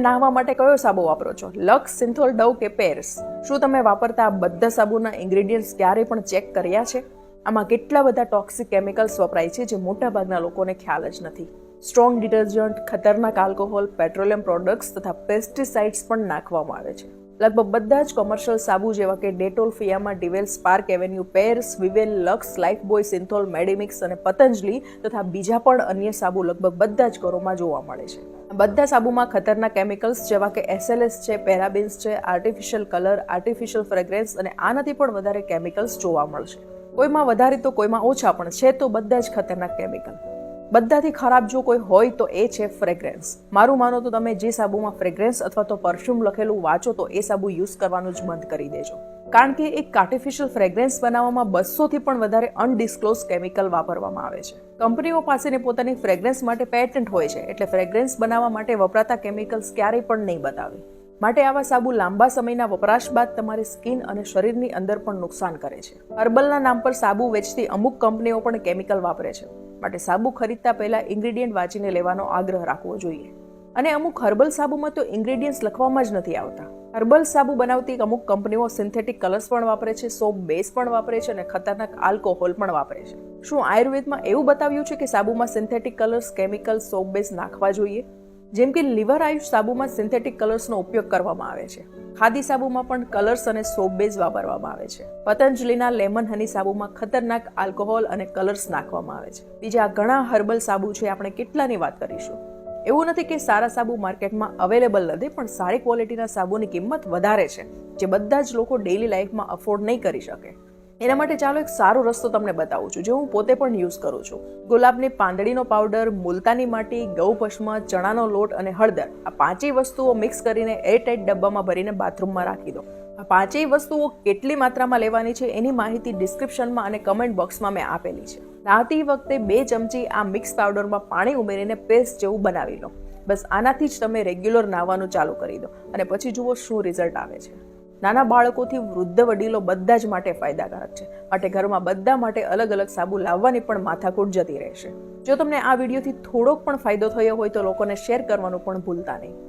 નાહવા માટે કયો સાબુ વાપરો છો? લક્સ, સિન્થોલ, ડવ કે પેર્સ? શું તમે વાપરતા આ બધા સાબુના ઇન્ગ્રેડિયન્ટ્સ ક્યારેય પણ ચેક કર્યા છે? આમાં કેટલા બધા ટોક્સિક કેમિકલ્સ વપરાય છે જે મોટાભાગના લોકોને ખ્યાલ જ નથી. સ્ટ્રોંગ ડિટર્જન્ટ, ખતરનાક આલ્કોહોલ, પેટ્રોલિયમ પ્રોડક્ટ્સ તથા પેસ્ટિસાઇડ્સ પણ નાખવામાં આવે છે. લગભગ બધા જ કોમર્શિયલ સાબુ જેવા કે ડેટોલ, ફિયામા, ડિવેલ, Park Avenue, Pears, Vivel, Lux, Lifebuoy, Cinthol, Medimix અને પતંજલિ તથા બીજા પણ અન્ય સાબુ લગભગ બધા જ ઘરોમાં જોવા મળે છે. બધા સાબુમાં ખતરનાક કેમિકલ્સ જેવા કે SLS છે, પેરાબિન્સ છે, આર્ટિફિશિયલ કલર, આર્ટિફિશિયલ ફ્રેગ્રન્સ અને આનાથી પણ વધારે કેમિકલ્સ જોવા મળશે. કોઈમાં વધારે તો કોઈમાં ઓછા પણ છે, તો બધા જ ખતરનાક કેમિકલ. બધાથી ખરાબ જો કોઈ હોય તો એ છે ફ્રેગ્રન્સ. મારું માનો તો તમે જે સાબુમાં ફ્રેગ્રન્સ અથવા તો પરફ્યુમ લખેલું વાંચો તો એ સાબુ યુઝ કરવાનું જ બંધ કરી દેજો. કારણ કે એક આર્ટિફિશિયલ ફ્રેગ્રન્સ બનાવવામાં 200થી પણ વધારે અનડિસ્ક્લોઝ કેમિકલ વાપરવામાં આવે છે. કંપનીઓ પાસેને પોતાની ફ્રેગ્રન્સ માટે પેટન્ટ હોય છે, એટલે ફ્રેગ્રન્સ બનાવવા માટે વપરાતા કેમિકલ્સ ક્યારેય પણ નહીં બતાવે. માટે આવા સાબુ લાંબા સમયના વપરાશ બાદ તમારી સ્કિન અને શરીરની અંદર પણ નુકસાન કરે છે. હર્બલના નામ પર સાબુ વેચતી અમુક કંપનીઓ પણ કેમિકલ વાપરે છે. માટે સાબુ ખરીદતા પહેલા ઇન્ગ્રેડિયન્ટ વાંચીને લેવાનો આગ્રહ રાખવો જોઈએ. અને અમુક હર્બલ સાબુમાં તો ઇન્ગ્રેડિયન્ટ્સ લખવામાં જ નથી આવતા. હર્બલ સાબુ બનાવતી અમુક કંપનીઓ સિન્થેટિક કલર્સ પણ વાપરે છે, સોપ બેઝ પણ વાપરે છે અને ખતરનાક આલ્કોહોલ પણ વાપરે છે. શું આયુર્વેદમાં એવું બતાવ્યું છે કે સાબુમાં synthetic colours, chemical, soap base નાખવા જોઈએ? જેમ કે લિવર આયુષ સાબુમાં સિન્થેટિક કલર્સનો ઉપયોગ કરવામાં આવે છે. ખાદી સાબુમાં પણ કલર્સ અને સોપ બેઝ વાપરવામાં આવે છે. પતંજલિના લેમન હની સાબુમાં ખતરનાક આલ્કોહોલ અને કલર્સ નાખવામાં આવે છે. બીજા ઘણા હર્બલ સાબુ છે, આપણે કેટલાની વાત કરીશું. એવું નથી કે સારા સાબુ માર્કેટમાં અવેલેબલ નથી, પણ સારી ક્વોલિટીના સાબુની કિંમત વધારે છે, જે બધા જ લોકો ડેઇલી લાઈફમાં અફોર્ડ નહીં કરી શકે. એના માટે ચાલો એક સારો રસ્તો તમને બતાવું છું, જે હું પોતે પણ યુઝ કરું છું. ગુલાબની પાંદડીનો પાવડર, મુલતાની માટી, ગૌભસ્મ, ચણાનો લોટ અને હળદર, આ પાંચેય વસ્તુઓ મિક્સ કરીને એરટાઇટ ડબ્બામાં ભરીને બાથરૂમમાં રાખી દો. આ પાંચેય વસ્તુઓ કેટલી માત્રામાં લેવાની છે એની માહિતી ડિસ્ક્રિપ્શનમાં અને કમેન્ટ બોક્સમાં મેં આપેલી છે. નાહતી વખતે 2 ચમચી આ મિક્સ પાવડરમાં પાણી ઉમેરીને પેસ્ટ જેવું બનાવી લો. બસ આનાથી જ તમે રેગ્યુલર નાહવાનું ચાલુ કરી દો અને પછી જુઓ શું રિઝલ્ટ આવે છે. નાના બાળકોથી વૃદ્ધ વડીલો બધા જ માટે ફાયદાકારક છે. માટે ઘરમાં બધા માટે અલગ અલગ સાબુ લાવવાની પણ માથાકૂટ જતી રહેશે. જો તમને આ વિડીયોથી થોડોક પણ ફાયદો થયો હોય તો લોકોને શેર કરવાનું પણ ભૂલતા નહીં.